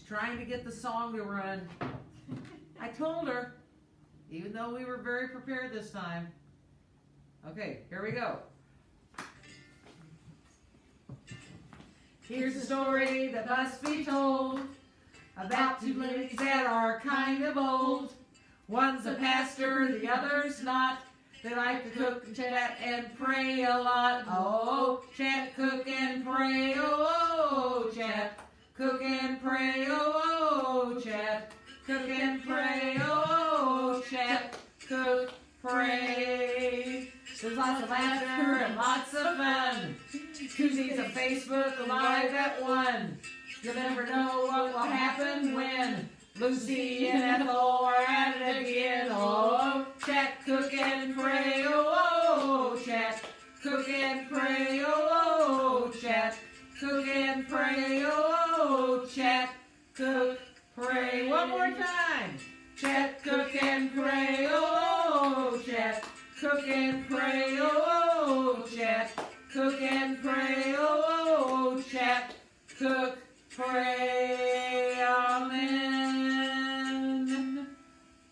trying to get the song to run. I told her, even though we were very prepared this time. Okay, here we go. Here's a story that must be told about two ladies that are kind of old. One's a pastor, the other's not. They like to cook and chat and pray a lot. Oh, chat, cook and pray. Oh, chat, cook and pray. Oh, chat, cook and pray. Oh, chat, cook, pray. There's lots of laughter and lots of fun. Tuesdays on Facebook Live at 1. You'll never know what will happen when Lucy and Ethel are at it again. Oh, chat, cook and pray. Oh, chat, cook and pray. Oh, chat, cook and pray. Oh, chat, cook, pray. One more time. Chat, cook and pray. Oh, chat, cook and pray. Oh, chat, cook and pray. Oh, chat, cook, pray. Amen.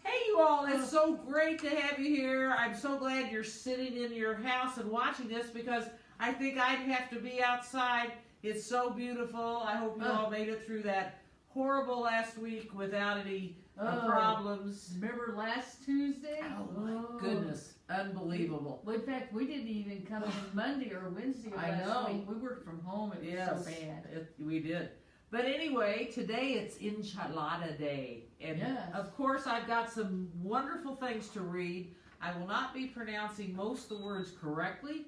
Hey, you all, it's so great to have you here. I'm so glad you're sitting in your house and watching this because I think I'd have to be outside. It's so beautiful. I hope you all made it through that horrible last week without any problems. Remember last Tuesday? Oh my goodness. Unbelievable. Well, in fact, we didn't even come in Monday or Wednesday last week. We worked from home. It was so bad. We did. But anyway, today it's Enchilada Day. And of course, I've got some wonderful things to read. I will not be pronouncing most of the words correctly,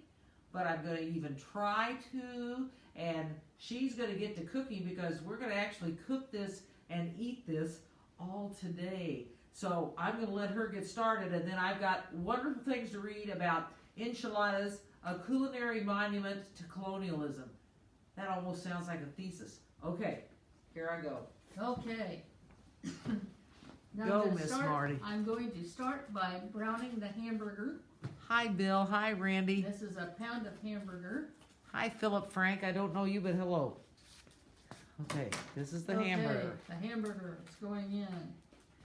but I'm going to even try to. And she's going to get to cooking because we're going to actually cook this and eat this all today. So I'm going to let her get started, and then I've got wonderful things to read about enchiladas, a culinary monument to colonialism. That almost sounds like a thesis. Okay, here I go. Okay. Now go, Miss Marty. I'm going to start by browning the hamburger. Hi, Bill. Hi, Randy. This is a pound of hamburger. Hi, Philip Frank. I don't know you, but hello. Okay, this is the hamburger. The hamburger is going in.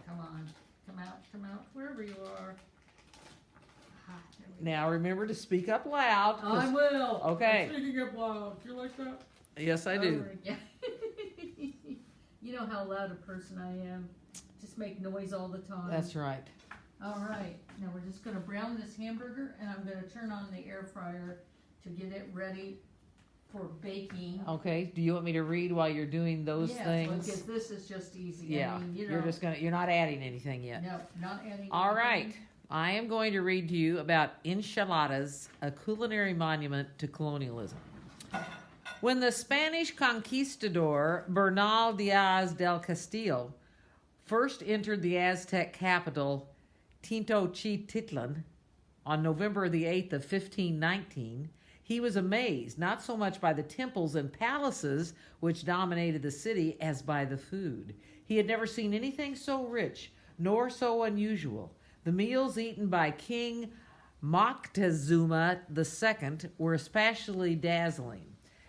Come on, come out, wherever you are. Now remember to speak up loud. I will. Okay. I'm speaking up loud. Do you like that? Yes, I do. You know how loud a person I am. Just make noise all the time. That's right. All right. Now we're just going to brown this hamburger, and I'm going to turn on the air fryer to get it ready for baking. Okay. Do you want me to read while you're doing those things? Because this is just easy. Yeah. I mean, you're not adding anything yet. No, not adding. All right. I am going to read to you about enchiladas, a culinary monument to colonialism. When the Spanish conquistador Bernal Diaz del Castillo first entered the Aztec capital Tenochtitlan on November the 8th of 1519, he was amazed not so much by the temples and palaces which dominated the city as by the food. He had never seen anything so rich nor so unusual. The meals eaten by King Moctezuma II were especially dazzling.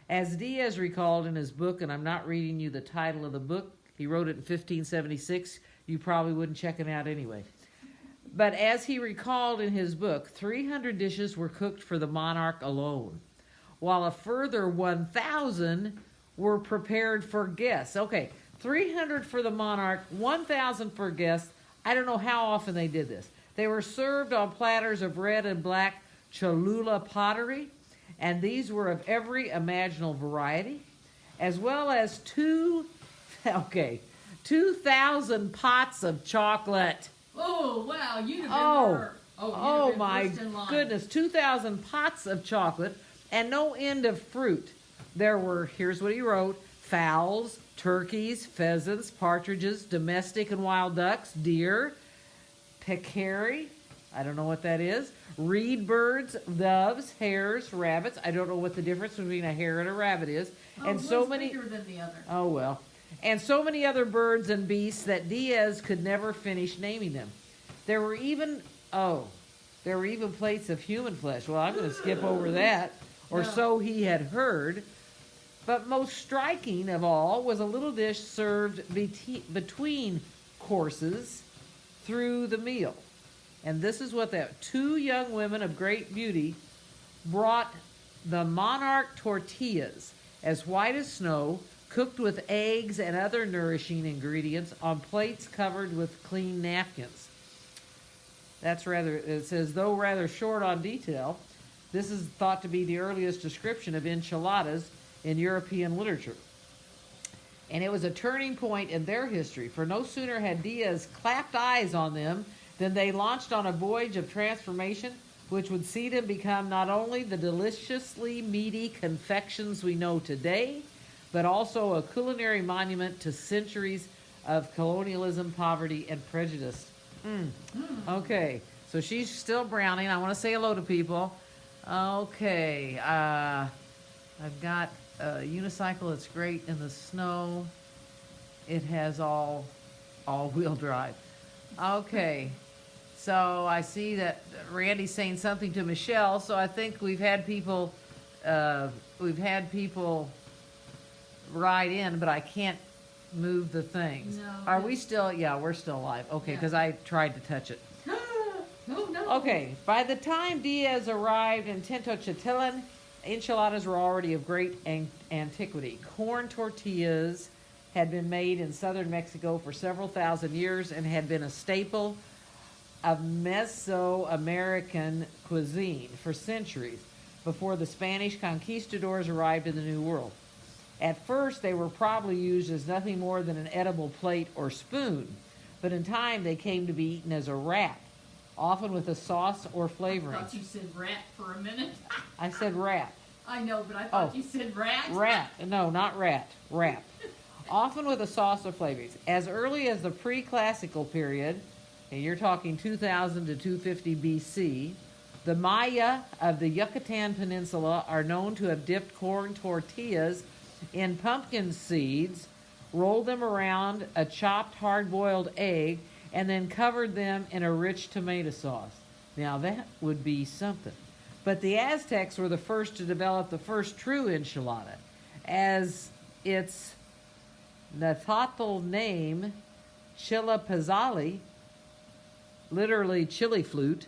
As Diaz recalled in his book, and I'm not reading you the title of the book, he wrote it in 1576, you probably wouldn't check it out anyway. But as he recalled in his book, 300 dishes were cooked for the monarch alone, while a further 1,000 were prepared for guests. Okay, 300 for the monarch, 1,000 for guests. I don't know how often they did this. They were served on platters of red and black Cholula pottery, and these were of every imaginable variety, as well as 2,000 pots of chocolate. Oh, wow, you'd have been Oh my goodness, 2,000 pots of chocolate and no end of fruit. There were, here's what he wrote, fowls, turkeys, pheasants, partridges, domestic and wild ducks, deer, peccary, I don't know what that is, reed birds, doves, hares, rabbits. I don't know what the difference between a hare and a rabbit is. And so many bigger than the other. Oh, well. And so many other birds and beasts that Diaz could never finish naming them. There were even plates of human flesh. Well, I'm going to skip over that, or so he had heard. But most striking of all was a little dish served between courses through the meal. And this is what that two young women of great beauty brought the monarch tortillas, as white as snow, cooked with eggs and other nourishing ingredients on plates covered with clean napkins. That's rather, it says, though rather short on detail, this is thought to be the earliest description of enchiladas in European literature. And it was a turning point in their history, for no sooner had Diaz clapped eyes on them than they launched on a voyage of transformation which would see them become not only the deliciously meaty confections we know today, but also a culinary monument to centuries of colonialism, poverty, and prejudice. Okay, so she's still browning. I want to say hello to people. Okay, I've got a unicycle that's great in the snow. It has all-wheel drive. Okay, so I see that Randy's saying something to Michelle. So I think we've had people ride in, but I can't move the things. No. Are we still? Yeah, we're still live. Okay, because I tried to touch it. Oh, no. Okay, by the time Diaz arrived in Tenochtitlan, enchiladas were already of great antiquity. Corn tortillas had been made in southern Mexico for several thousand years and had been a staple of Mesoamerican cuisine for centuries before the Spanish conquistadors arrived in the New World. At first, they were probably used as nothing more than an edible plate or spoon, but in time they came to be eaten as a wrap, often with a sauce or flavoring. I thought you said rat for a minute. I said wrap. I know, but I thought you said rat. Rat. No, not rat. Wrap. Often with a sauce or flavorings. As early as the pre-classical period, and you're talking 2000 to 250 BC, the Maya of the Yucatan Peninsula are known to have dipped corn tortillas in pumpkin seeds, rolled them around a chopped hard-boiled egg, and then covered them in a rich tomato sauce. Now that would be something. But the Aztecs were the first to develop the first true enchilada, as its Nahuatl name, Chilapazali, literally chili flute,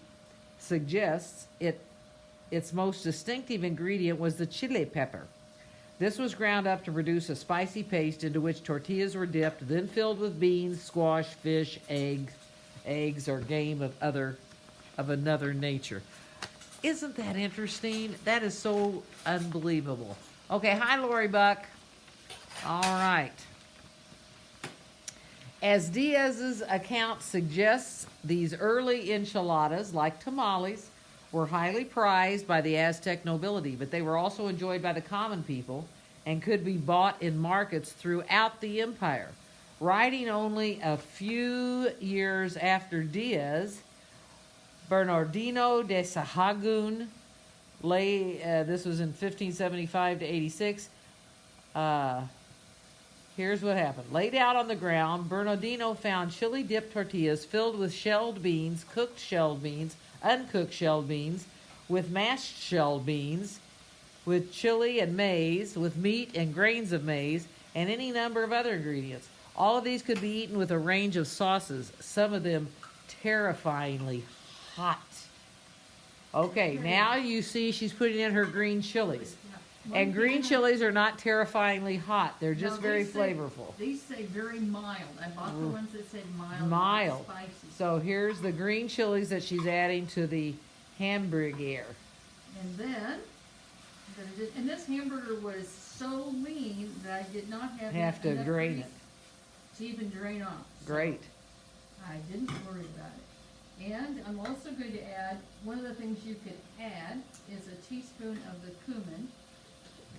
suggests its most distinctive ingredient was the chili pepper. This was ground up to produce a spicy paste into which tortillas were dipped, then filled with beans, squash, fish, eggs, or game of another nature. Isn't that interesting? That is so unbelievable. Okay, hi, Lori Buck. All right. As Diaz's account suggests, these early enchiladas, like tamales, were highly prized by the Aztec nobility, but they were also enjoyed by the common people and could be bought in markets throughout the empire. Writing only a few years after Diaz, Bernardino de Sahagún this was in 1575 to 86. Here's what happened. Laid out on the ground, Bernardino found chili-dipped tortillas filled with shelled beans, cooked shelled beans, uncooked shelled beans, with mashed shelled beans, with chili and maize, with meat and grains of maize, and any number of other ingredients. All of these could be eaten with a range of sauces, some of them terrifyingly hot. Okay, now you see she's putting in her green chilies. And green chilies are not terrifyingly hot. They're just very flavorful. These say very mild. I bought the ones that said mild. Mild. Spicy. So here's the green chilies that she's adding to the hamburger. And then, and this hamburger was so lean that I did not have to enough drain grease it. to even drain off. So Great. I didn't worry about it. And I'm also going to add, one of the things you could add is a teaspoon of the cumin.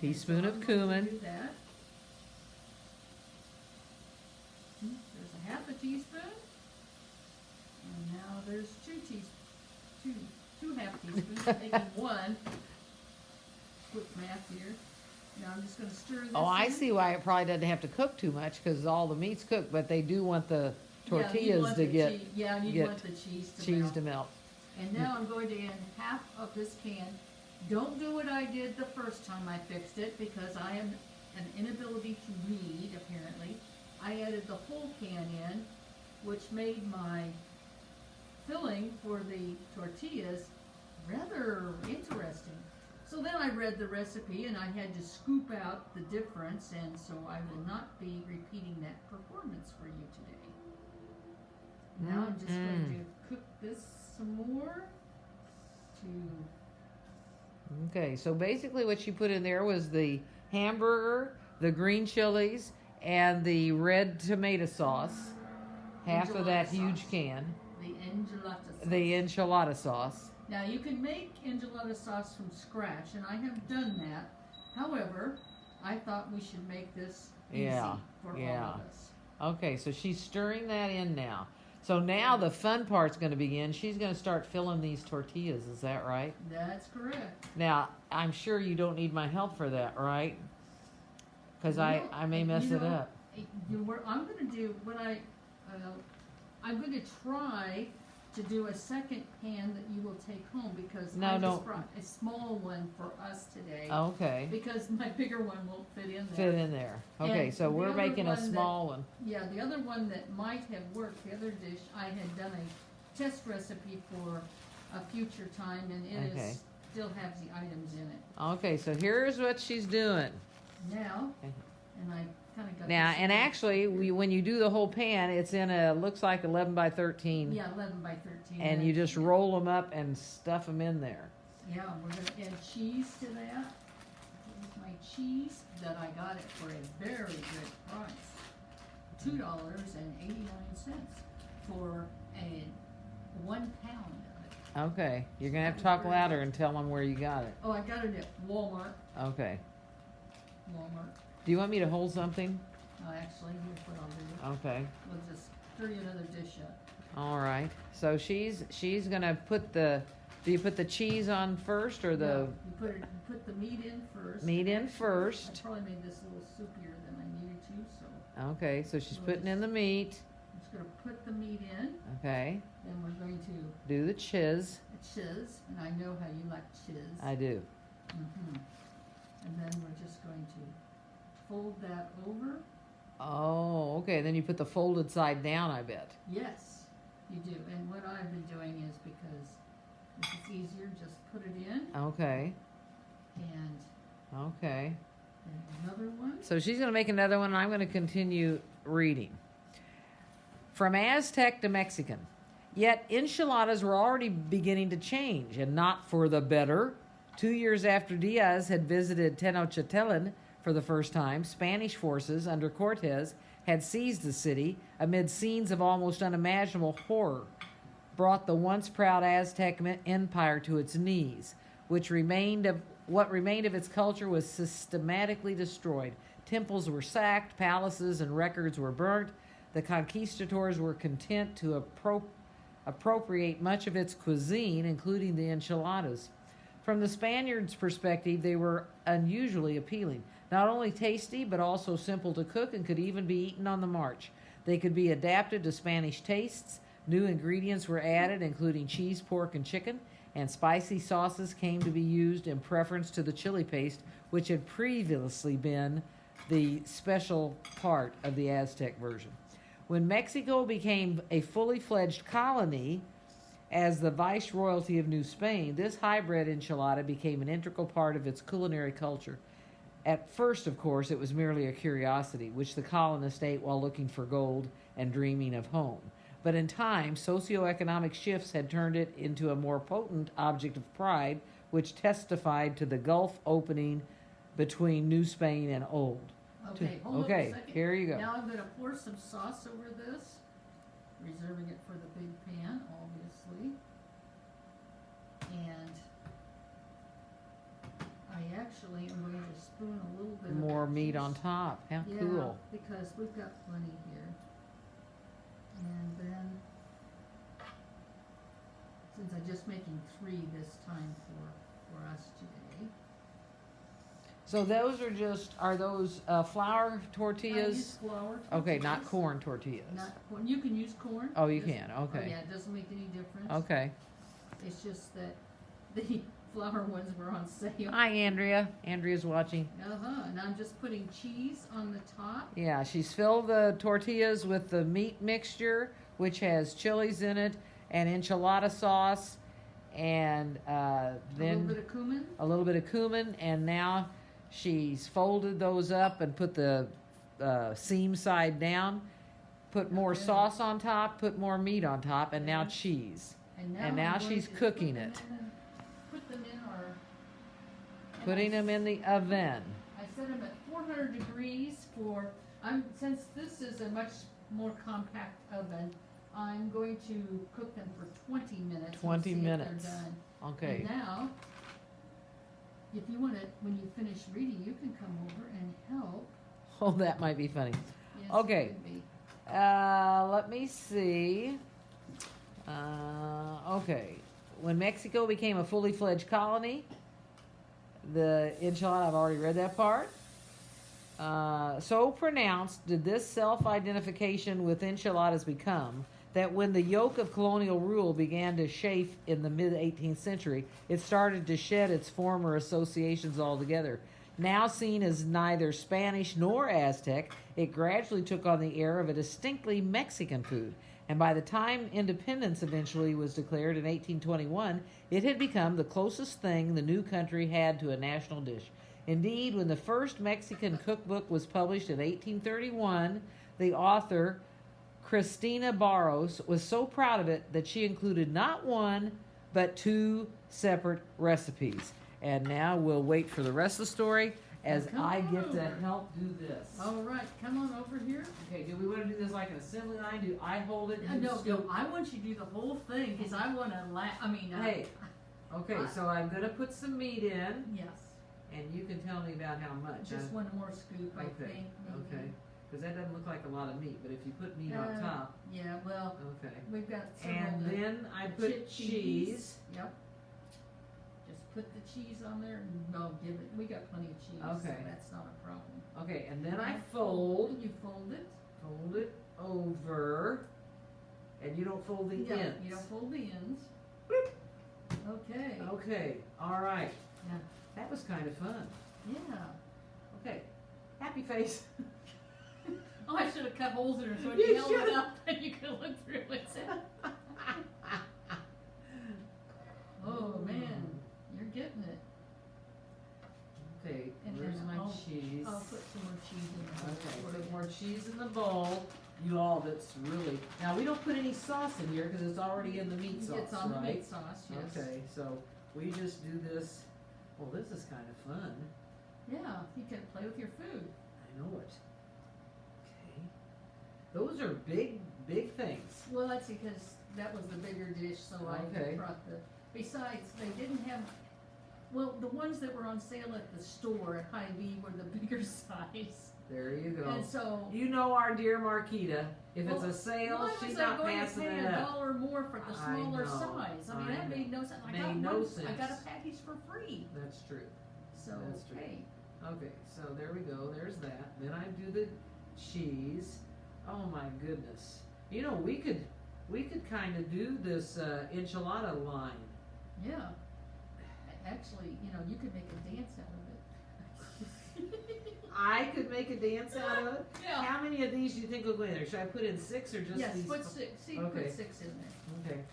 Teaspoon of Do cumin. that. There's a half a teaspoon. And now there's two half teaspoons, taking one. Quick math here. Now I'm just going to stir this Oh, I in. see why it probably doesn't have to cook too much because all the meat's cooked, but they do want the Yeah, you tortillas want to the get cheese. Yeah, and you get want the cheese to melt. melt. And now I'm going to add half of this can. Don't do what I did the first time I fixed it because I am an inability to read, apparently, I added the whole can in, which made my filling for the tortillas rather interesting. So then I read the recipe and I had to scoop out the difference, and so I will not be repeating that performance for you today. Now I'm just going to cook this some more to... Okay, so basically what you put in there was the hamburger, the green chilies, and the red tomato sauce. Half of that huge can. The enchilada sauce. The enchilada sauce. Now you can make enchilada sauce from scratch, and I have done that. However, I thought we should make this easy for all of us. Okay, so she's stirring that in now. So now the fun part's going to begin. She's going to start filling these tortillas. Is that right? That's correct. Now, I'm sure you don't need my help for that, right? Because I may mess it up. I'm going to do what I'm going to try to do a second pan that you will take home, because I just brought a small one for us today. Okay. Because my bigger one won't fit in there. Fit in there. Okay, And so we're the making a other one small one. Yeah, the other one that might have worked, the other dish, I had done a test recipe for a future time, and it is still has the items in it. Okay, so here's what she's doing. Now, and I kind of got Now, this and in- actually, when you do the whole pan, it's in looks like 11 by 13. Yeah, 11 by 13. And you just roll them up and stuff them in there. Yeah, we're going to add cheese to that. Here's my cheese that I got it for a very good price. $2.89 for a 1 pound of it. Okay, you're going to have to talk louder and tell them where you got it. Oh, I got it at Walmart. Okay. Walmart. Do you want me to hold something? Actually, here's what I'll do. Okay. We'll just stir you another dish up. All right. So she's gonna put the. Do you put the cheese on first or the No, you put the meat in first. meat in Actually, first? I probably made this a little soupier than I needed to, so Okay. So she's putting in the meat. I'm just gonna put the meat in. Okay. Then we're going to Do the chiz. chiz, and I know how you like chiz. I do. And then we're just going to fold that over. Oh, okay. Then you put the folded side down, I bet. Yes, you do. And what I've been doing is, because if it's easier, just put it in, Okay. and Okay. then another one. So she's going to make another one, and I'm going to continue reading. From Aztec to Mexican. Yet enchiladas were already beginning to change, and not for the better. 2 years after Diaz had visited Tenochtitlan for the first time, Spanish forces under Cortez had seized the city amid scenes of almost unimaginable horror, brought the once proud Aztec empire to its knees. What remained of its culture was systematically destroyed. Temples were sacked, palaces and records were burnt. The conquistadors were content to appropriate much of its cuisine, including the enchiladas. From the Spaniards' perspective, they were unusually appealing. Not only tasty, but also simple to cook and could even be eaten on the march. They could be adapted to Spanish tastes. New ingredients were added, including cheese, pork, and chicken, and spicy sauces came to be used in preference to the chili paste, which had previously been the special part of the Aztec version. When Mexico became a fully fledged colony as the viceroyalty of New Spain, this hybrid enchilada became an integral part of its culinary culture. At first, of course, it was merely a curiosity, which the colonists ate while looking for gold and dreaming of home. But in time, socioeconomic shifts had turned it into a more potent object of pride, which testified to the gulf opening between New Spain and Old. Okay, hold on a Okay, second. here you go. Now I'm going to pour some sauce over this, reserving it for the big pan, obviously. And I actually am going to spoon a little bit More of meat cheese. on top. How Yeah, cool. because we've got plenty here. And then, since I'm just making 3 this time for us today. So those are those flour I tortillas? use flour Okay, not tortillas. corn tortillas. Not corn. You can use corn. Oh, you Just- can, okay. Oh, yeah, it doesn't make any difference. Okay. It's just that the flour ones were on sale. Hi, Andrea. Andrea's watching. And I'm just putting cheese on the top. Yeah, she's filled the tortillas with the meat mixture, which has chilies in it, and enchilada sauce, and then a little bit of cumin. and now she's folded those up and put the seam side down, put more sauce on top, put more meat on top, and now cheese. And now she's cooking it. Put them in our... Putting them in the oven. I set them at 400 degrees for... since this is a much more compact oven, I'm going to cook them for 20 minutes. 20 minutes. If they're done. Okay. And now, if you want to, when you finish reading, you can come over and help. Oh, that might be funny. Yes, Okay. it could be. Let me see. Okay. When Mexico became a fully fledged colony, the enchilada, I've already read that part. So pronounced did this self-identification with enchiladas become that when the yoke of colonial rule began to chafe in the mid-18th century, it started to shed its former associations altogether. Now seen as neither Spanish nor Aztec, it gradually took on the air of a distinctly Mexican food. And by the time independence eventually was declared in 1821, it had become the closest thing the new country had to a national dish. Indeed, when the first Mexican cookbook was published in 1831, the author, Cristina Barros, was so proud of it that she included not one, but 2 separate recipes. And now we'll wait for the rest of the story as I get to help do this. All right, come on over here. Okay, do we want to do this like an assembly line? Do I hold it? No, I want you to do the whole thing because I want to Hey, okay, so I'm going to put some meat in, Yes. and you can tell me about how much. Just one more scoop, I Okay, think. maybe. okay. Because that doesn't look like a lot of meat, but if you put meat on top, Yeah, well, okay. we've got several. And then I put cheese. Yep. Just put the cheese on there and give it. We got plenty of cheese. Okay. So that's not a problem. Okay, and then I fold. You fold it. Fold it over. And you don't fold the ends. You don't fold the ends. Okay. Okay, all right. Yeah. That was kind of fun. Yeah. Okay, happy face. Oh, I should have cut holes in her so when You you held it should've. up and you could look through it. Oh man, you're getting it. Okay, And where's then my I'll- cheese? I'll put some more cheese in the bowl Okay, for put you. more cheese in the bowl. You all, that's really, now we don't put any sauce in here because it's already in the meat sauce, It's on the right? meat sauce, yes. Okay, so we just do this. Well, this is kind of fun. Yeah, you can play with your food. I know it. Okay. Those are big, big things. Well, that's because that was the bigger dish, so Okay. I brought the. Besides, they didn't have. Well, the ones that were on sale at the store at Hy-Vee were the bigger size, There you go. and so. You know our dear Marquita. If it's Well, a sale, why she's was I not going to passing pay it up. $1 more for the I smaller know, size? I mean, I that know. made no sense. I Made got no one. sense. I got a package for free. That's true. So That's true. hey, Okay, so there we go. There's that. Then I do the cheese. Oh my goodness. You know, we could kind of do this enchilada line. yeah. Actually, you could make a dance out of it. I could make a dance out of it. Yeah. How many of these do you think will go in there? Should I put in 6 or just Yes, these? put 6. See, Okay. put 6 in there. Okay.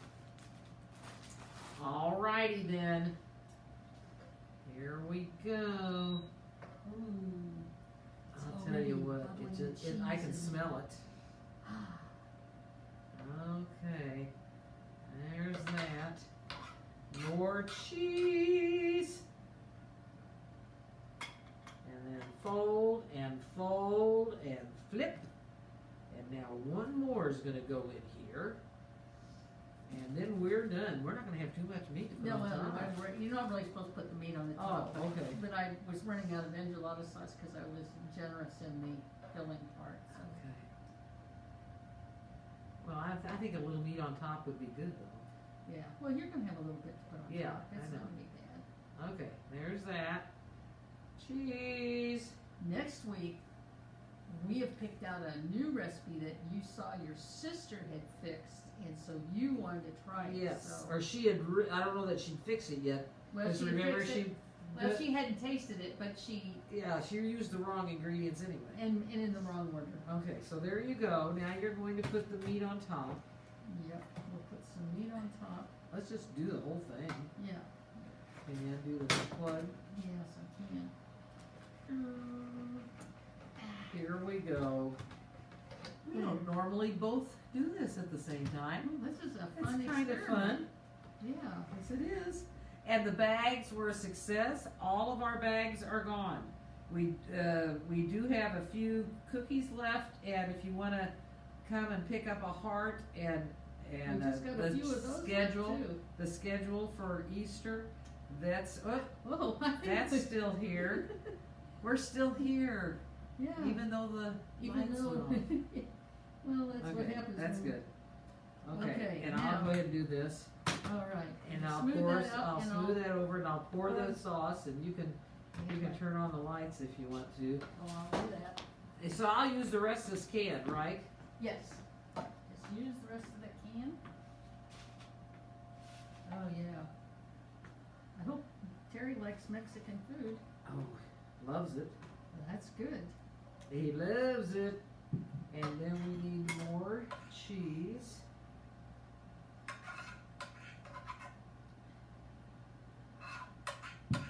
Alrighty then. Here we go. Ooh. It's I'll tell you already what, bubbling I cheese can in smell it. Okay, there's that. More cheese. And then fold and fold and flip. And now one more is going to go in here. And then we're done. We're not going to have too much meat to put No, on well, top. you're not really supposed to put the meat on the top. Oh, okay. But I was running out of enchilada sauce because I was generous in the filling part. So. Okay. Well, I think a little meat on top would be good, though. Yeah. Well, you're gonna have a little bit to put on Yeah, top. It's I know. not gonna be bad. Okay, there's that. Cheese. Next week, we have picked out a new recipe that you saw your sister had fixed, and so you wanted to try it. Yes, So. or she had. I don't know that she'd fix it yet. Well, Because she remember fixed it. Well, she hadn't tasted it, but she. Yeah, she used the wrong ingredients anyway. And in the wrong order. Okay, so there you go. Now you're going to put the meat on top. Yep, we'll put some meat on top. Let's just do the whole thing. Yeah. Can you do the plug? Yes, I can. Here we go. We don't normally both do this at the same time. This is a fun It's kind of experiment. fun. Yeah. Yes, it is. And the bags were a success. All of our bags are gone. We do have a few cookies left, and if you want to come and pick up a heart and We just got a few of those schedule, left, too. the schedule for Easter, that's Whoa, I think that's still here. We're still here, Yeah. even though the lights went off. Well, that's what Okay, happens. that's when- good. Okay, Okay, and now- I'll go ahead and do this, All right. and I'll Smooth pour. that out, I'll and smooth that over, and I'll pour the pour- sauce, and you can turn on the lights if you want to. Oh, I'll do that. So I'll use the rest of this can, right? Yes. Just use the rest of the can. Oh, yeah. I hope Terry likes Mexican food. Oh, loves it. Well, that's good. He loves it. And then we need more cheese. Well,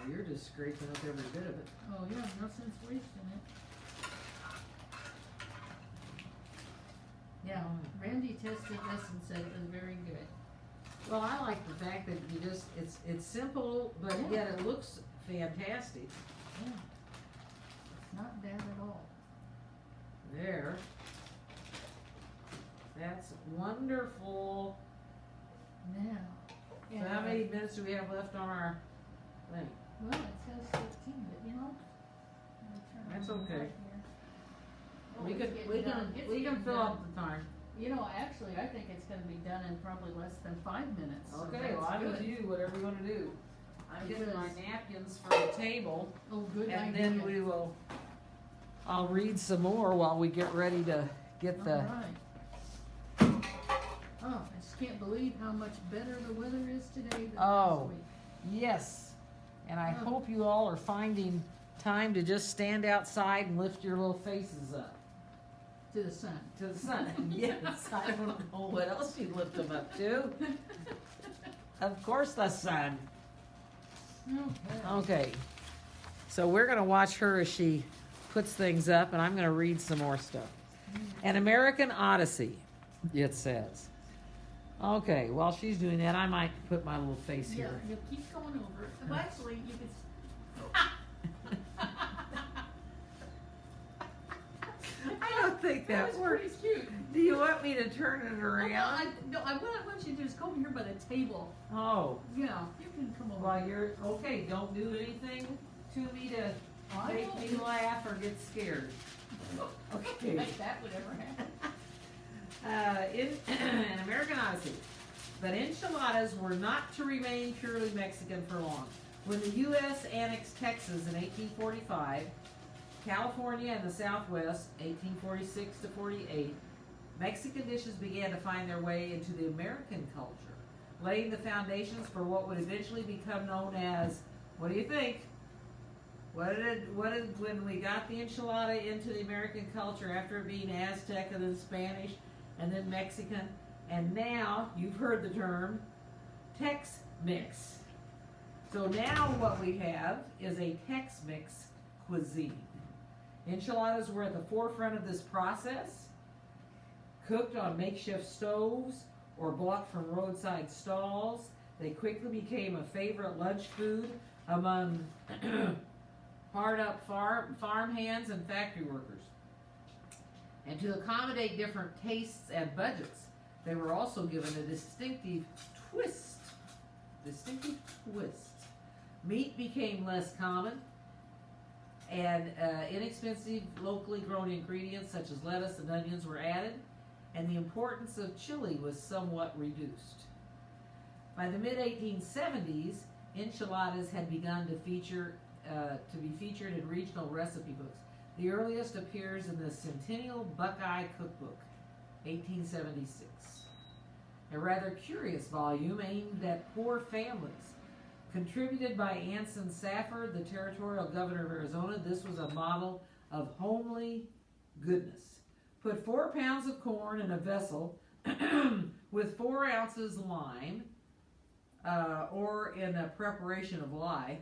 you're just scraping up every bit of it. Oh, yeah, no sense wasting it. Yeah, Randy tested this and said it was very good. Well, I like the fact that you just, it's simple, but Yeah. yet it looks fantastic. Yeah. It's not bad at all. There. That's wonderful. Now. So how many minutes do we have left on our thing? Well, it says 15, but you know. let me turn That's on the okay. light here. Oh, We it's can, getting we done. can, It's we can getting fill done. up the time. You know, actually, I think it's gonna be done in probably less than 5 minutes. so Okay, that's well, I'm with good. you, whatever you wanna do. I'm getting my Because- napkins for the table, Oh, good idea. and then we will, I'll read some more while we get ready to get the, Alright. Oh, I just can't believe how much better the weather is today than Oh. last week. yes. And I Oh. hope you all are finding time to just stand outside and lift your little faces up To the sun. to the sun. Yes, I don't know what else you lift them up to. Of course, the sun. Okay. Okay, so we're gonna watch her as she puts things up, and I'm gonna read some more stuff. An American Odyssey, it says. Okay, while she's doing that, I might put my little face Yeah, here. you keep going over it. Well, actually, you could. I don't think That that was works. pretty cute. Do you want me to turn it Well, around? what I want you to do is come here by the table. Oh, Yeah, you can come over. while you're, okay, don't do anything to me to I make won't me do- laugh or get scared. Okay. Like that would ever happen. In an American Odyssey. But enchiladas were not to remain purely Mexican for long. When the U.S. annexed Texas in 1845, California and the Southwest, 1846 to 48, Mexican dishes began to find their way into the American culture, laying the foundations for what would eventually become known as, what do you think? What did when we got the enchilada into the American culture after it being Aztec and then Spanish and then Mexican, and now you've heard the term Tex-Mix. So now what we have is a Tex-Mix cuisine. Enchiladas were at the forefront of this process, cooked on makeshift stoves or bought from roadside stalls. They quickly became a favorite lunch food among hard-up farm hands and factory workers. And to accommodate different tastes and budgets, they were also given a distinctive twist. Meat became less common, and inexpensive locally grown ingredients such as lettuce and onions were added, and the importance of chili was somewhat reduced. By the mid-1870s, enchiladas had begun to be featured in regional recipe books. The earliest appears in the Centennial Buckeye Cookbook, 1876. A rather curious volume aimed at poor families. Contributed by Anson Safford, the territorial governor of Arizona, this was a model of homely goodness. Put 4 pounds of corn in a vessel with 4 ounces lime, or in a preparation of lye.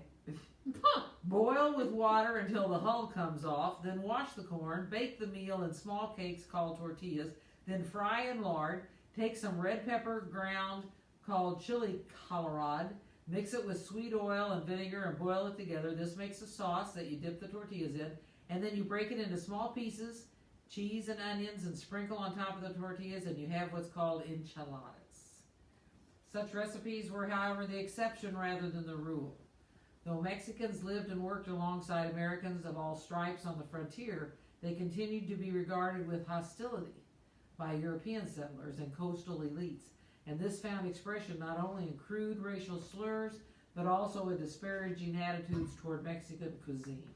Boil with water until the hull comes off, then wash the corn, bake the meal in small cakes called tortillas, then fry in lard. Take some red pepper ground called chili colorado, mix it with sweet oil and vinegar and boil it together. This makes a sauce that you dip the tortillas in, and then you break it into small pieces, cheese and onions, and sprinkle on top of the tortillas, and you have what's called enchiladas. Such recipes were, however, the exception rather than the rule. Though Mexicans lived and worked alongside Americans of all stripes on the frontier, they continued to be regarded with hostility by European settlers and coastal elites, and this found expression not only in crude racial slurs, but also in disparaging attitudes toward Mexican cuisine.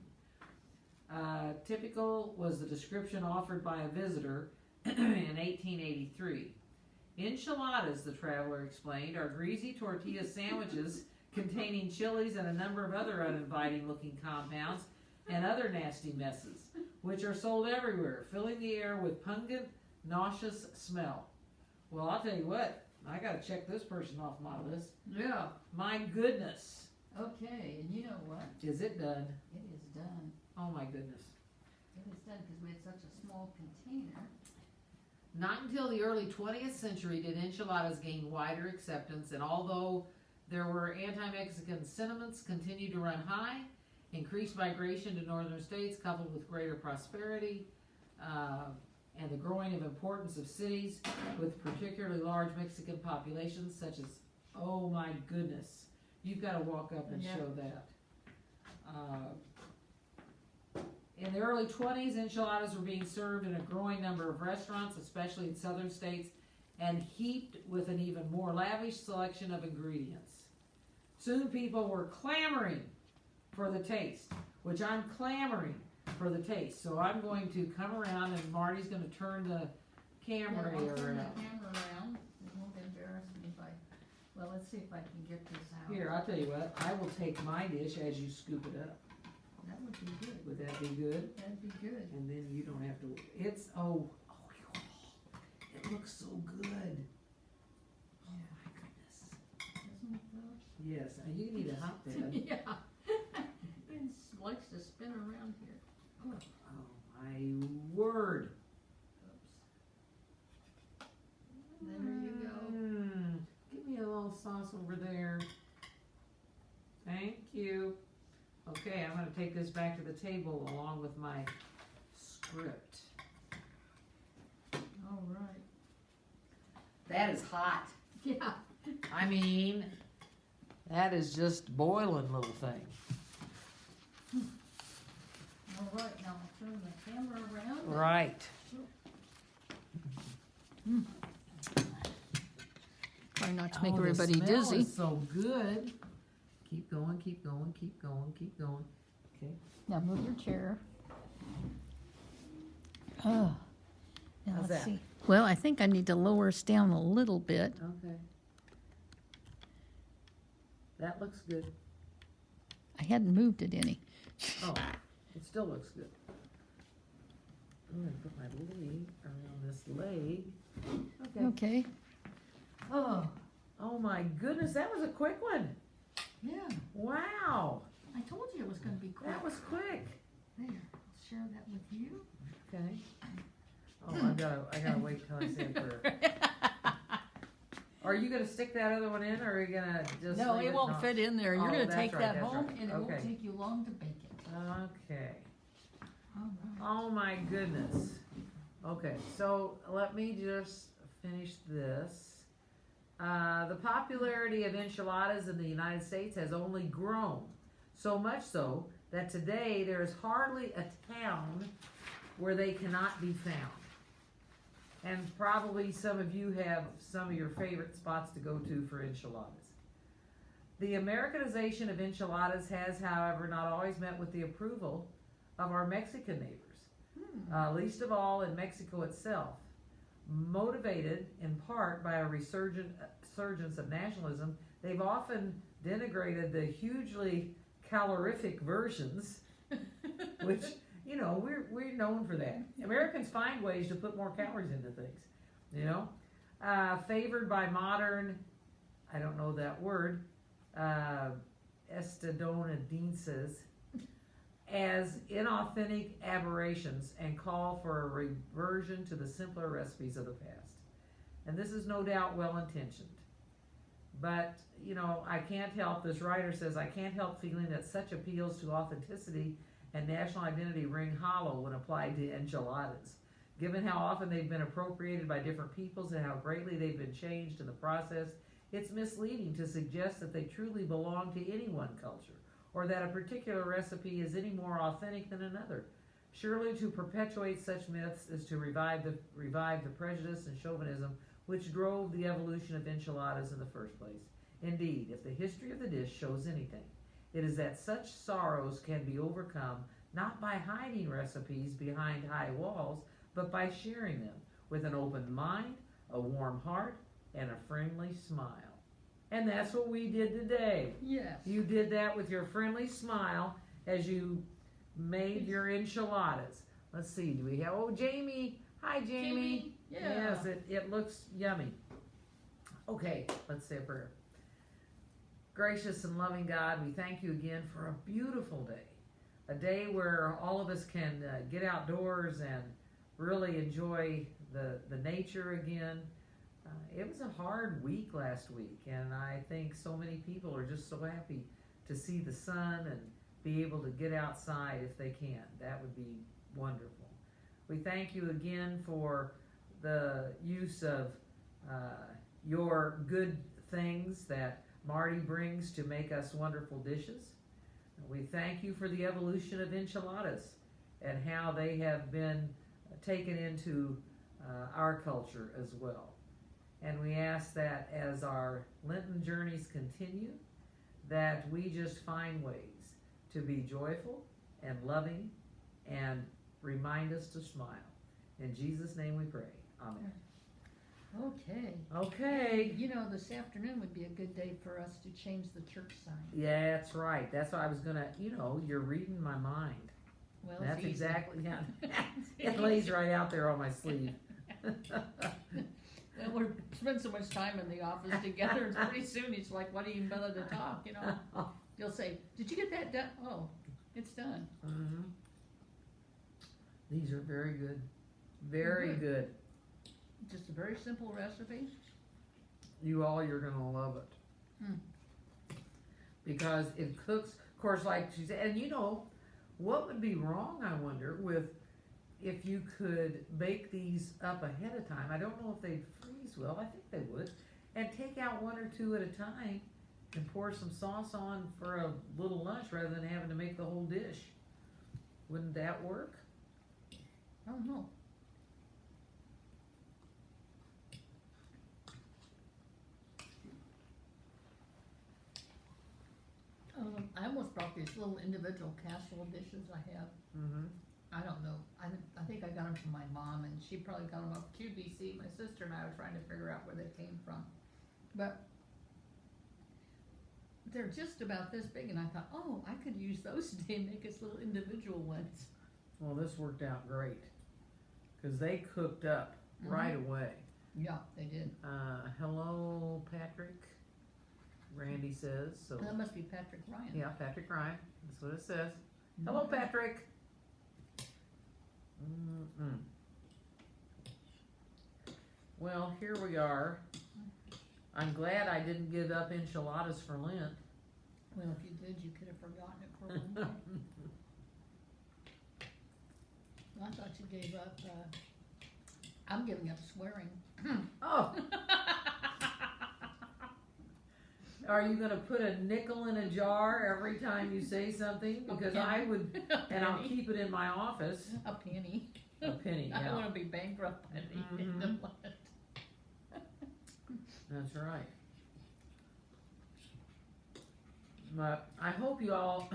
Typical was the description offered by a visitor in 1883. Enchiladas, the traveler explained, are greasy tortilla sandwiches containing chilies and a number of other uninviting-looking compounds and other nasty messes, which are sold everywhere, filling the air with pungent, nauseous smell. Well, I'll tell you what, I gotta check this person off my list. Yeah. My goodness. Okay, and you know what? Is it done? It is done. Oh my goodness. It is done because we had such a small container. Not until the early 20th century did enchiladas gain wider acceptance, and although there were anti-Mexican sentiments continued to run high, increased migration to northern states coupled with greater prosperity, and the growing of importance of cities with particularly large Mexican populations such as, oh my goodness, you've got to walk up and show that. In the early 20s, enchiladas were being served in a growing number of restaurants, especially in southern states, and heaped with an even more lavish selection of ingredients. Soon people were clamoring for the taste, which I'm clamoring for the taste. So I'm going to come around, and Marty's going to turn the camera I'll turn around. the camera around. It won't embarrass me if I, well, let's see if I can get this out. Here, I'll tell you what, I will take my dish as you scoop it up. That would be good. Would that be good? That'd be good. And then you don't have to, it looks so good. Oh my goodness. Doesn't it though? Yes, and you need a hotbed. Yeah. It likes to spin around here. Oh my word. Oops. There you go. Give me a little sauce over there. Thank you. Okay, I'm going to take this back to the table along with my script. All right. That is hot. Yeah. I mean, that is just boiling little thing. All right, now I'll turn the camera around. Right. Try not to make Oh, everybody the smell dizzy. is so good. Keep going, keep going, keep going, keep going. Okay. Now move your chair. Oh. Now How's let's that? see. Well, I think I need to lower us down a little bit. Okay. That looks good. I hadn't moved it any. Oh, it still looks good. I'm going to put my leg around this leg. Okay. Okay. Oh my goodness, that was a quick one. Yeah. Wow. I told you it was going to be quick. That was quick. There. I'll share that with you. Okay. Oh, I gotta wait till I say a prayer. Are you gonna stick that other one in, or are you gonna just No, leave it won't not? fit in there. You're Oh, going to that's take right, that that's home, right. and it won't Okay. take you long to bake it. Okay. All right. Oh my goodness. Okay, so let me just finish this. The popularity of enchiladas in the United States has only grown, so much so that today there is hardly a town where they cannot be found. And probably some of you have some of your favorite spots to go to for enchiladas. The Americanization of enchiladas has, however, not always met with the approval of our Mexican neighbors, Hmm. least of all in Mexico itself. Motivated in part by a resurgence of nationalism, they've often denigrated the hugely calorific versions, which, you know, we're known for that. Americans find ways to put more calories into things, you know. Favored by modern, I don't know that word, estadounidenses, as inauthentic aberrations and call for a reversion to the simpler recipes of the past. And this is no doubt well intentioned. But, you know, I can't help, this writer says, I can't help feeling that such appeals to authenticity and national identity ring hollow when applied to enchiladas. Given how often they've been appropriated by different peoples and how greatly they've been changed in the process, it's misleading to suggest that they truly belong to any one culture, or that a particular recipe is any more authentic than another. Surely to perpetuate such myths is to revive the prejudice and chauvinism which drove the evolution of enchiladas in the first place. Indeed, if the history of the dish shows anything, it is that such sorrows can be overcome not by hiding recipes behind high walls, but by sharing them with an open mind, a warm heart, and a friendly smile. And that's what we did today. Yes. You did that with your friendly smile as you made your enchiladas. Let's see, do we have, oh, Jamie. Hi, Jamie. Yeah. Yes, it looks yummy. Okay, let's say a prayer. Gracious and loving God, we thank you again for a beautiful day. A day where all of us can get outdoors and really enjoy the nature again. It was a hard week last week, and I think so many people are just so happy to see the sun and be able to get outside if they can. That would be wonderful. We thank you again for the use of your good things that Marty brings to make us wonderful dishes. We thank you for the evolution of enchiladas and how they have been taken into our culture as well. And we ask that as our Lenten journeys continue, that we just find ways to be joyful and loving and remind us to smile. In Jesus' name we pray. Amen. Okay. Okay. You know, this afternoon would be a good day for us to change the church sign. Yeah, that's right. That's what I was gonna, you know, you're reading my mind. Well, That's it's easy. exactly, yeah. It lays right out there on my sleeve. Well, we spend so much time in the office together, and pretty soon it's like, what do you even bother to talk, you know? You'll say, did you get that done? Oh, it's done. Mm-hmm. These are very good. Very Mhm. good. Just a very simple recipe. You're gonna love it. Mm. Because it cooks, of course, like she said, and you know, what would be wrong, I wonder, with if you could bake these up ahead of time. I don't know if they'd freeze well. I think they would. And take out one or two at a time and pour some sauce on for a little lunch rather than having to make the whole dish. Wouldn't that work? I don't know. I almost brought these little individual casserole dishes I have. Mm-hmm. I don't know. I think I got them from my mom, and she probably got them off QVC. My sister and I were trying to figure out where they came from. But they're just about this big, and I thought, oh, I could use those today and make us little individual ones. Well, this worked out great because they cooked up right away. Yeah, they did. Hello, Patrick. Randy says so. That must be Patrick Ryan. Yeah, Patrick Ryan. That's what it says. Hello, Patrick. Mm-mm. Well, here we are. I'm glad I didn't give up enchiladas for Lent. Well, if you did, you could have forgotten it for one day. I thought you gave up. I'm giving up swearing. Oh. Are you going to put a nickel in a jar every time you say something? Because I would, and I'll keep it in my office. A penny. A penny, I yeah. don't want to be bankrupt by the end of Lent. That's right. But I hope you all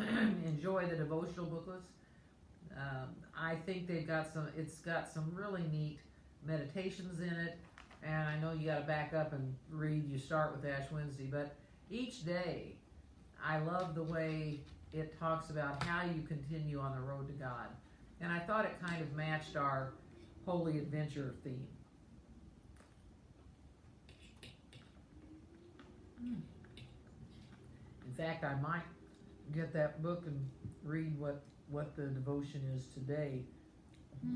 enjoy the devotional booklets. I think they've got some. It's got some really neat meditations in it, and I know you got to back up and read. You start with Ash Wednesday, but each day, I love the way it talks about how you continue on the road to God, and I thought it kind of matched our Holy Adventure theme. In fact, I might get that book and read what the devotion is today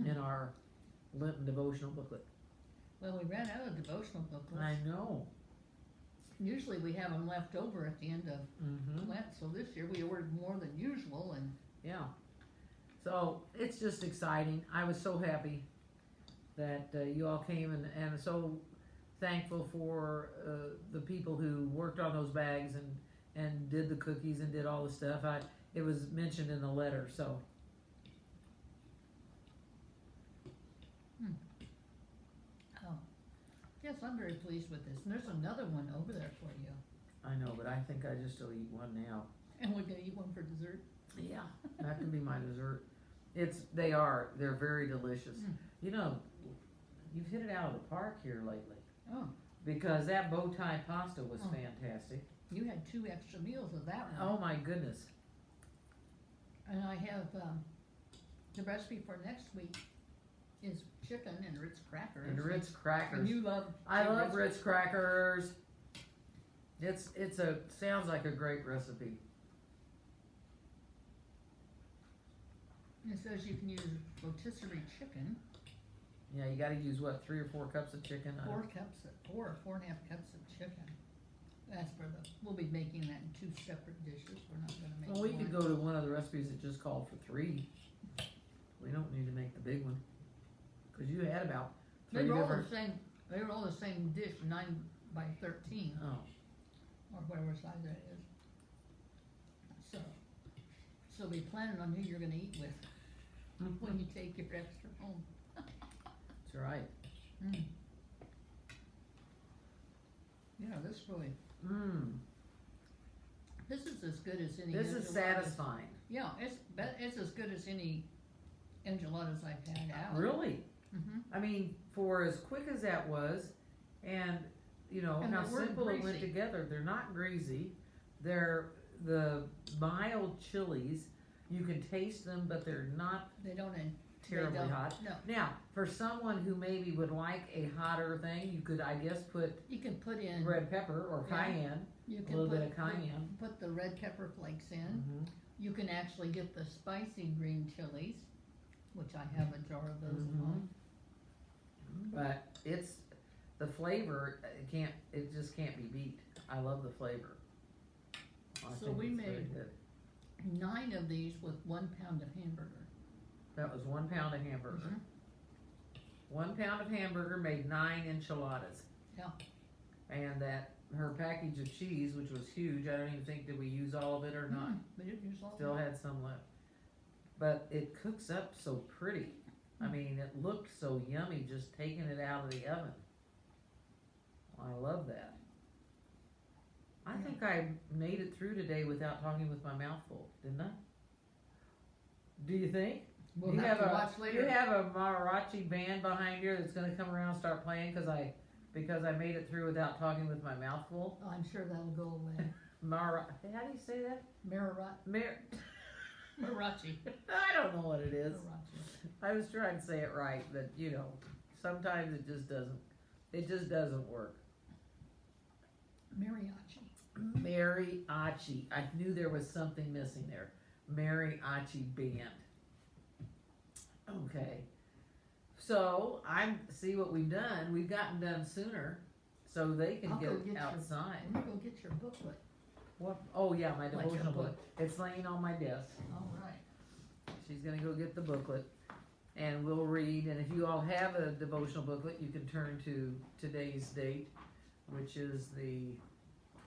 in our Lenten devotional booklet. Well, we ran out of devotional booklets. I know. Usually we have them left over at the end of Lent, so this year we ordered more than usual, and Yeah. So it's just exciting. I was so happy that you all came, and so thankful for the people who worked on those bags and did the cookies and did all the stuff. It was mentioned in the letter, so. oh, yes, I'm very pleased with this. And there's another one over there for you. I know, but I think I just will eat one now. And we're gonna eat one for dessert. Yeah, that can be my dessert. They're very delicious. You know, you've hit it out of the park here lately. Oh, Because that bow tie pasta was Oh. fantastic. you had 2 extra meals of that one. Oh my goodness. And I have, the recipe for next week is chicken and Ritz crackers. And Ritz And crackers. you love. I love Ritz crackers. Sounds like a great recipe. It says you can use rotisserie chicken, Yeah, you gotta use what, 3 or 4 cups of chicken? 4 or 4.5 cups of chicken. That's for we'll be making that in 2 separate dishes. We're not gonna make Well, we one. could go to one of the recipes that just called for 3. We don't need to make the big one. Cause you had about 3 They were all different. the same. They were all the same dish, 9 by 13 Oh, or whatever size that is. So be planning on who you're gonna eat with when you take your extra home. that's right. Yeah, this really, Mmm, this is as good as any. this is enchiladas. satisfying. Yeah, it's as good as any enchiladas I've had out. Really? Mm-hmm. I mean, for as quick as that was, and you know And how they weren't simple it went greasy. together. They're not greasy. They're the mild chilies. You can taste them, but they're not They don't. terribly don't, hot. No, Now, for someone who maybe would like a hotter thing, you could, I guess, put you can put in. red pepper or Yeah. cayenne. You a can little put, bit of cayenne. Put the red pepper flakes in. Mm-hmm. You can actually get the spicy green chilies, which I have a jar of those at Mhm. home. But it's the flavor. It just can't be beat. I love the flavor. I So think we it's very made- good. 9 of these with 1 pound of hamburger. That was 1 pound of hamburger. Mhm. 1 pound of hamburger made 9 enchiladas. Yeah. And her package of cheese, which was huge. I don't even think did we use all of it or not. We didn't use all Still of it. had some left. But it cooks up so pretty. I mean, it looked so yummy just taking it out of the oven. I love that. I Yeah. think I made it through today without talking with my mouth full, didn't I? Do you think? We'll you have to a, watch later. You have a mariachi band behind you that's going to come around and start playing because I made it through without talking with my mouth full. Oh, I'm sure that'll go away. How do you say that? Marachi. I don't know what it is. Marachi. I was trying to say it right, but you know, sometimes it just doesn't. It just doesn't work. Mariachi. Mariachi. I knew there was something missing there. Mariachi band. Okay. So see what we've done. We've gotten done sooner, so they can I'll go get get outside. I'm gonna go get your booklet. What? Oh yeah, my Like your devotional book. book. It's laying on my desk. All right. She's gonna go get the booklet, and we'll read. And if you all have a devotional booklet, you can turn to today's date, which is the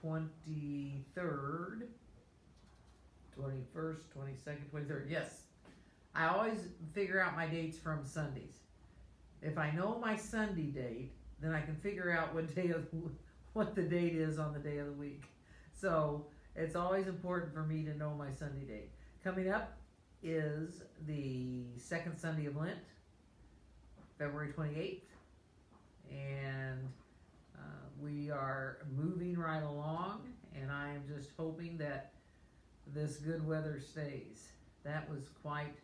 23rd, 21st, 22nd, 23rd. Yes, I always figure out my dates from Sundays. If I know my Sunday date, then I can figure out what the date is on the day of the week. So it's always important for me to know my Sunday date. Coming up is the second Sunday of Lent, February 28th, and we are moving right along, and I am just hoping that this good weather stays. That was quite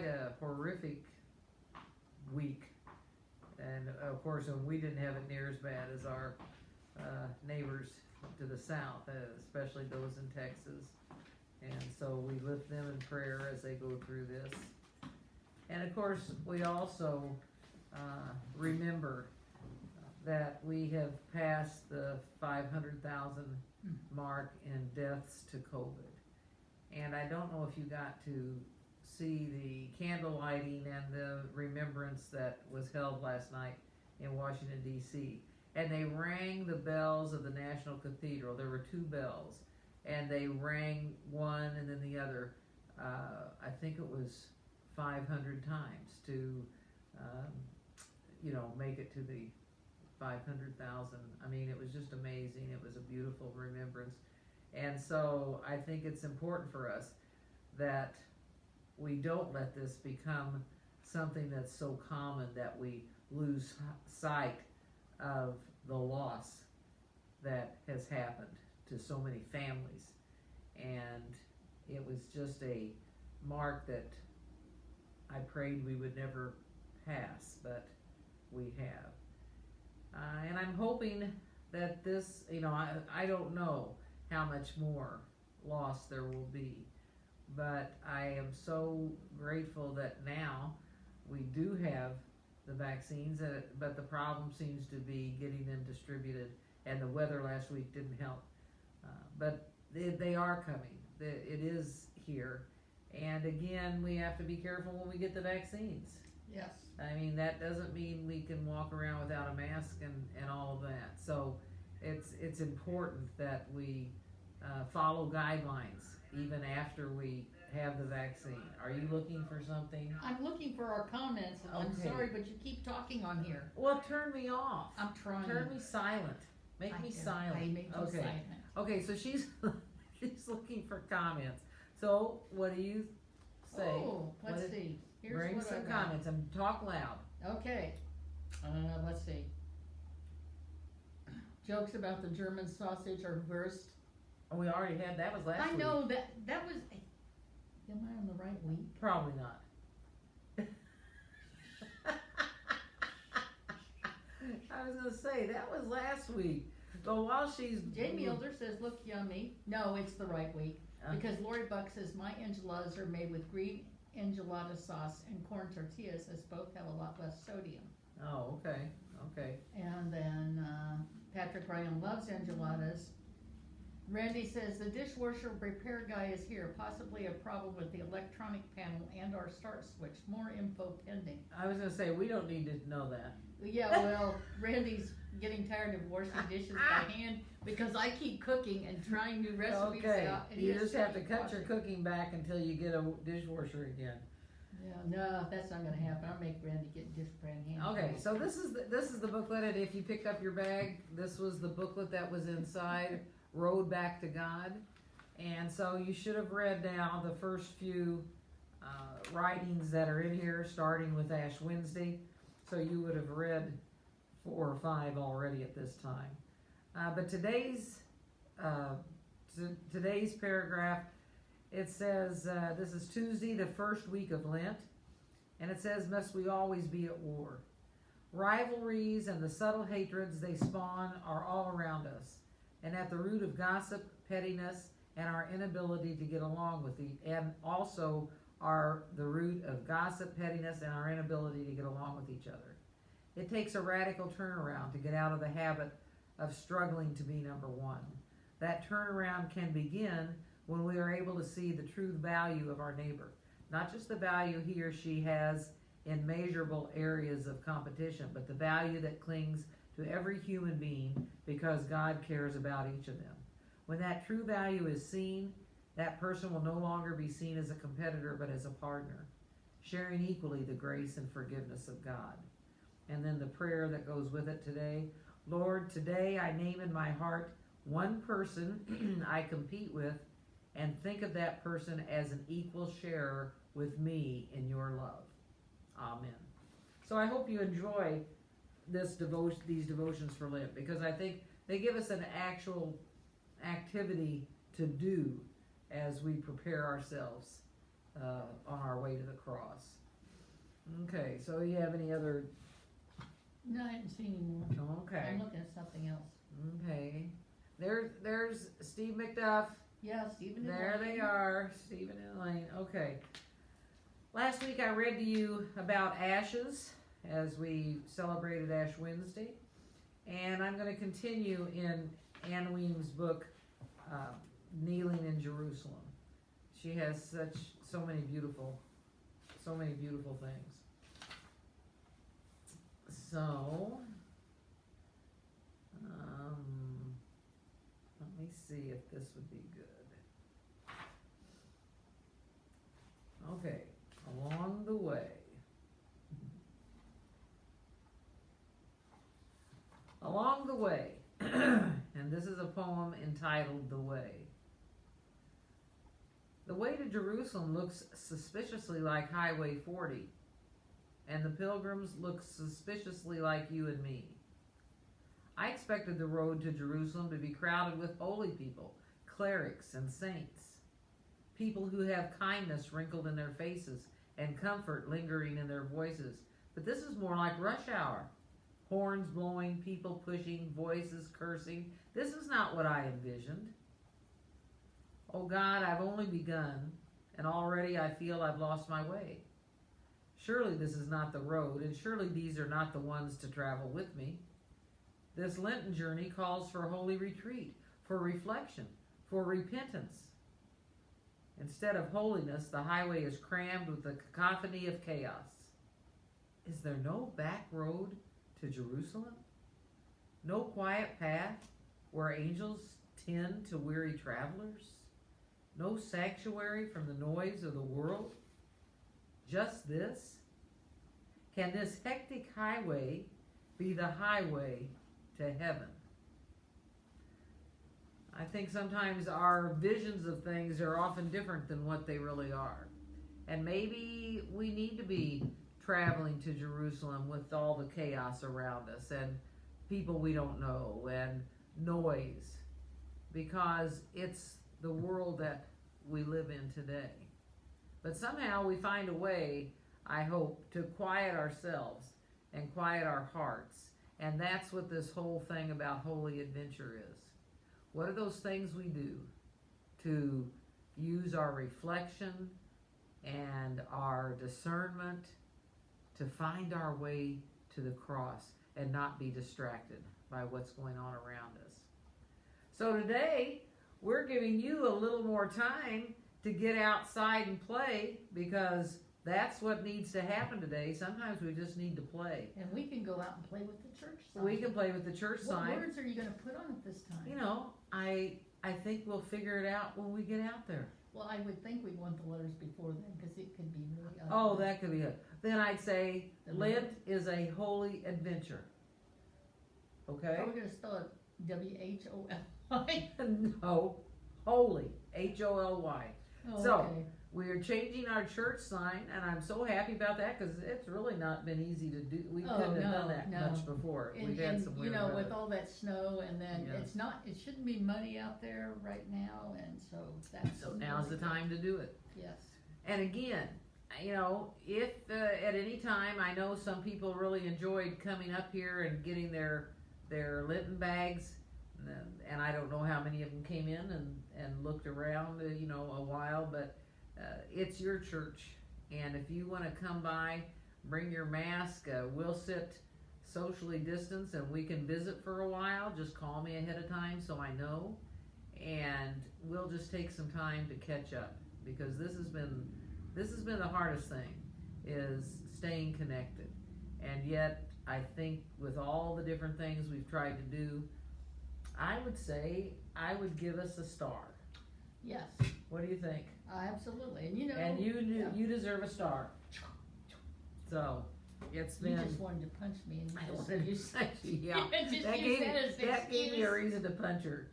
a horrific week, and of course we didn't have it near as bad as our neighbors to the south, especially those in Texas, and so we lift them in prayer as they go through this. And of course we also remember that we have passed the 500,000 mark in deaths to COVID. And I don't know if you got to see the candle lighting and the remembrance that was held last night in Washington, D.C. And they rang the bells of the National Cathedral. There were 2 bells, and they rang one and then the other. I think it was 500 times to, make it to the 500,000. I mean, it was just amazing. It was a beautiful remembrance. And so I think it's important for us that we don't let this become something that's so common that we lose sight of the loss that has happened to so many families. And it was just a mark that I prayed we would never pass, but we have. And I'm hoping that this, I don't know how much more loss there will be, but I am so grateful that now we do have the vaccines, but the problem seems to be getting them distributed, and the weather last week didn't help. But they are coming. It is here. And again, we have to be careful when we get the vaccines. Yes. I mean, that doesn't mean we can walk around without a mask and all of that. So it's important that we follow guidelines even after we have the vaccine. Are you looking for something? I'm looking for our comments, and I'm Okay. sorry, but you keep talking on here. Well, turn me off. I'm trying. Turn me silent. Make me silent. I make you Okay. silent. Okay, so she's looking for comments. So what do you say? Oh, let's see. Here's Bring what I some got. comments and talk loud. Okay. Let's see. Jokes about the German sausage are versed. Oh, we already had that. Was last I week. know that was. Am I on the right week? Probably not. I was gonna say that was last week. But while she's Jamie Elder says, "Look yummy." No, it's the right week because Lori Buck says my enchiladas are made with green enchilada sauce and corn tortillas, as both have a lot less sodium. Oh, okay. And then Patrick Ryan loves enchiladas. Randy says the dishwasher repair guy is here. Possibly a problem with the electronic panel and our start switch. More info pending. I was gonna say we don't need to know that. Yeah, well, Randy's getting tired of washing dishes by hand because I keep cooking and trying new recipes Okay, out. And you he has just to have to keep cut washing. your cooking back until you get a dishwasher again. Yeah, no, that's not gonna happen. I'll make Randy get dish brand hand. Okay, so this is the booklet, and if you picked up your bag, this was the booklet that was inside Road Back to God. And so you should have read now the first few writings that are in here, starting with Ash Wednesday. So you would have read 4 or 5 already at this time. But today's paragraph, it says, this is Tuesday, the first week of Lent, and it says, must we always be at war? Rivalries and the subtle hatreds they spawn are all around us, and at the root of gossip, pettiness, and our inability to get along with and also are the root of gossip, pettiness, and our inability to get along with each other. It takes a radical turnaround to get out of the habit of struggling to be number one. That turnaround can begin when we are able to see the true value of our neighbor, not just the value he or she has in measurable areas of competition, but the value that clings to every human being because God cares about each of them. When that true value is seen, that person will no longer be seen as a competitor but as a partner, sharing equally the grace and forgiveness of God. And then the prayer that goes with it today. Lord, today I name in my heart one person I compete with and think of that person as an equal sharer with me in your love. Amen. So I hope you enjoy these devotions for Lent, because I think they give us an actual activity to do as we prepare ourselves on our way to the cross. Okay, so you have any other? No, I didn't see any more. Okay. I'm looking at something else. Okay. There's Steve McDuff. Yeah, Stephen. There they are, Stephen and Elaine. Okay. Last week I read to you about ashes as we celebrated Ash Wednesday, and I'm going to continue in Ann Weem's book, Kneeling in Jerusalem. She has so many beautiful things. So, let me see if this would be good. Okay, along the way. Along the way, and this is a poem entitled The Way. The way to Jerusalem looks suspiciously like Highway 40, and the pilgrims look suspiciously like you and me. I expected the road to Jerusalem to be crowded with holy people, clerics and saints, people who have kindness wrinkled in their faces and comfort lingering in their voices. But this is more like rush hour. Horns blowing, people pushing, voices cursing. This is not what I envisioned. Oh God, I've only begun, and already I feel I've lost my way. Surely this is not the road, and surely these are not the ones to travel with me. This Lenten journey calls for holy retreat, for reflection, for repentance. Instead of holiness, the highway is crammed with the cacophony of chaos. Is there no back road to Jerusalem? No quiet path where angels tend to weary travelers? No sanctuary from the noise of the world? Just this? Can this hectic highway be the highway to heaven? I think sometimes our visions of things are often different than what they really are. And maybe we need to be traveling to Jerusalem with all the chaos around us and people we don't know and noise, because it's the world that we live in today. But somehow we find a way, I hope, to quiet ourselves and quiet our hearts. And that's what this whole thing about holy adventure is. What are those things we do to use our reflection and our discernment to find our way to the cross and not be distracted by what's going on around us? So today, we're giving you a little more time to get outside and play, because that's what needs to happen today. Sometimes we just need to play. And we can go out and play with the church sign. We can play with the church sign. What words are you going to put on it this time? You know, I think we'll figure it out when we get out there. Well, I would think we'd want the letters before then, because it could be really ugly. Oh, that could be it. Then I'd say Lent is a holy adventure. Okay? Are we going to spell it W-H-O-L-Y? No, holy, H-O-L-Y. Oh, So, okay. we're changing our church sign, and I'm so happy about that, because it's really not been easy to do. We couldn't have done that much before. And, We've had some weird with weather. all that snow, and then Yeah. it shouldn't be muddy out there right now, and so that's. So now's the time to do it. Yes. And again, you know, if at any time, I know some people really enjoyed coming up here and getting their Lenten bags, and I don't know how many of them came in and looked around, you know, a while, but it's your church, and if you want to come by, bring your mask. We'll sit socially distanced, and we can visit for a while. Just call me ahead of time so I know, and we'll just take some time to catch up, because this has been the hardest thing, is staying connected. And yet I think with all the different things we've tried to do, I would say I would give us a star. Yes. What do you think? Absolutely. And you know. And you deserve a star. So it's been. You just wanted to punch me, and I you just wanted to used punch you, yeah. just that use that as an gave me a excuse. reason to punch her.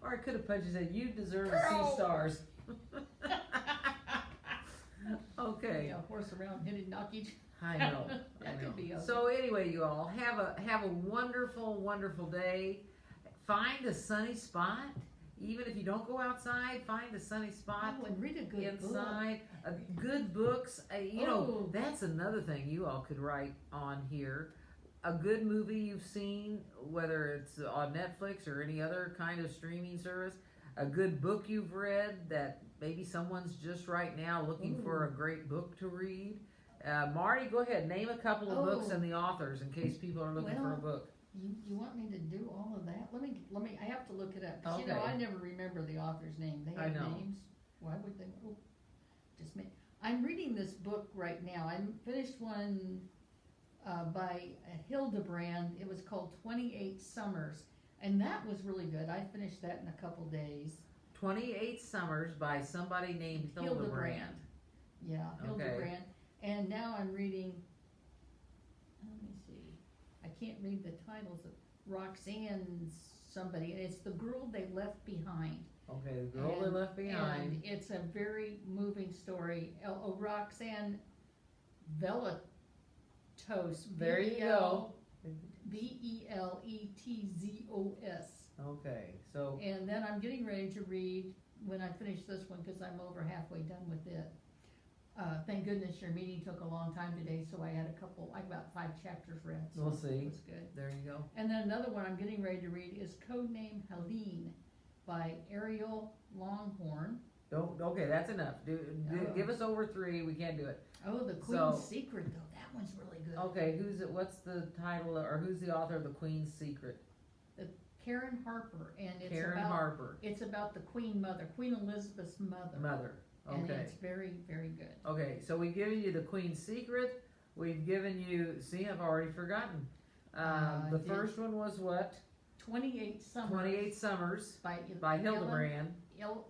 Or I could have punched you and said, you deserve to see Girl. stars. Okay. Yeah, horse around, hit it, knock each. I know. That I know. could be ugly. So anyway, you all have a wonderful, wonderful day. Find a sunny spot. Even if you don't go outside, find a sunny spot Oh, and read a good inside. Good books. You know, Oh. that's another thing you all could write on here. A good movie you've seen, whether it's on Netflix or any other kind of streaming service. A good book you've read that maybe someone's just right now looking for a great book to read. Marty, go ahead. Name a couple of books Oh. and the authors in case people are looking for a Well, book. You want me to do all of that? Let me. I have to look it up. 'Cause, you know, Okay. I never remember the author's name. They I have know. names. Why would they? Oh, just me. I'm reading this book right now. I finished one by Hildebrand. It was called 28 Summers, and that was really good. I finished that in a couple days. 28 Summers by somebody named Hildebrand. Yeah, Okay. Hildebrand. And now I'm reading. Let me see. I can't read the titles of Roxanne somebody, and it's The Girl They Left Behind. Okay, The Girl They Left Behind. And it's a very moving story. Roxanne Veletos. There you go. Veletzos. Okay, so And then I'm getting ready to read, when I finish this one, because I'm over halfway done with it. Thank goodness your meeting took a long time today, so I had about 5 chapters read. So we'll see. It was good. There you go. And then another one I'm getting ready to read is Codename Helene by Ariel Longhorn. Okay, that's enough. Oh. Give us over 3. We can't do it. Oh, The Queen's Secret, though. That one's really good. Okay, what's the title, or who's the author of The Queen's Secret? Karen Harper, and Karen Harper. it's about the Queen Mother, Queen Elizabeth's mother. Mother. And Okay. it's very, very good. Okay, so we've given you The Queen's Secret. We've given you, see, I've already forgotten. The first one was what? 28 Summers. 28 Summers by Hildebrand.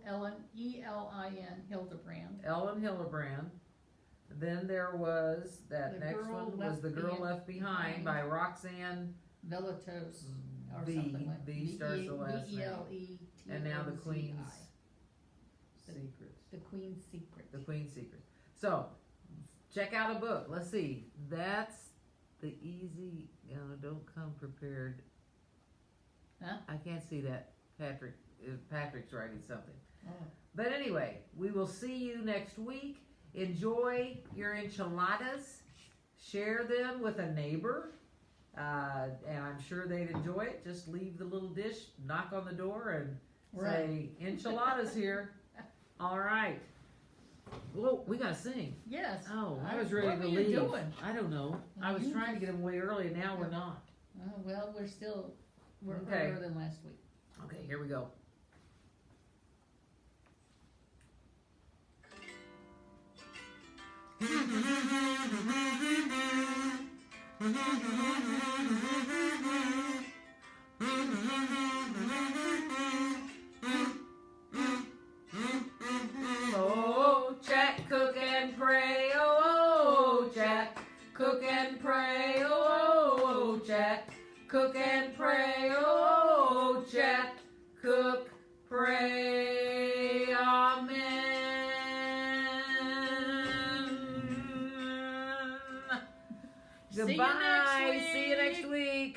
Ellen, E-L-I-N, Hildebrand. Ellen Hildebrand. Then there was, that The next Girl one was Left The Girl Left Behind. Behind by Roxanne Veletos, or B. something like B starts the last name. V-E-L-E-T-O-Z-I. And now The Queen's Secret. The Queen's Secret. The Queen's Secret. So, check out a book. Let's see. That's the easy, don't come prepared. Huh? I can't see that. Patrick's writing something. Oh. But anyway, we will see you next week. Enjoy your enchiladas. Share them with a neighbor. And I'm sure they'd enjoy it. Just leave the little dish, knock on the door, and say, enchiladas here. All right. Well, we gotta sing. Yes. Oh, I was ready what to were leave. you doing? I don't know. I was You trying to just- get them away early, and now we're not. Well, we're Okay. earlier than last week. Okay, here we go. Oh, Jack, cook and pray. Oh, Jack, cook and pray. Oh, Jack, cook and pray. Oh, Jack, cook, pray. Amen. See you next Goodbye. week. See you next week.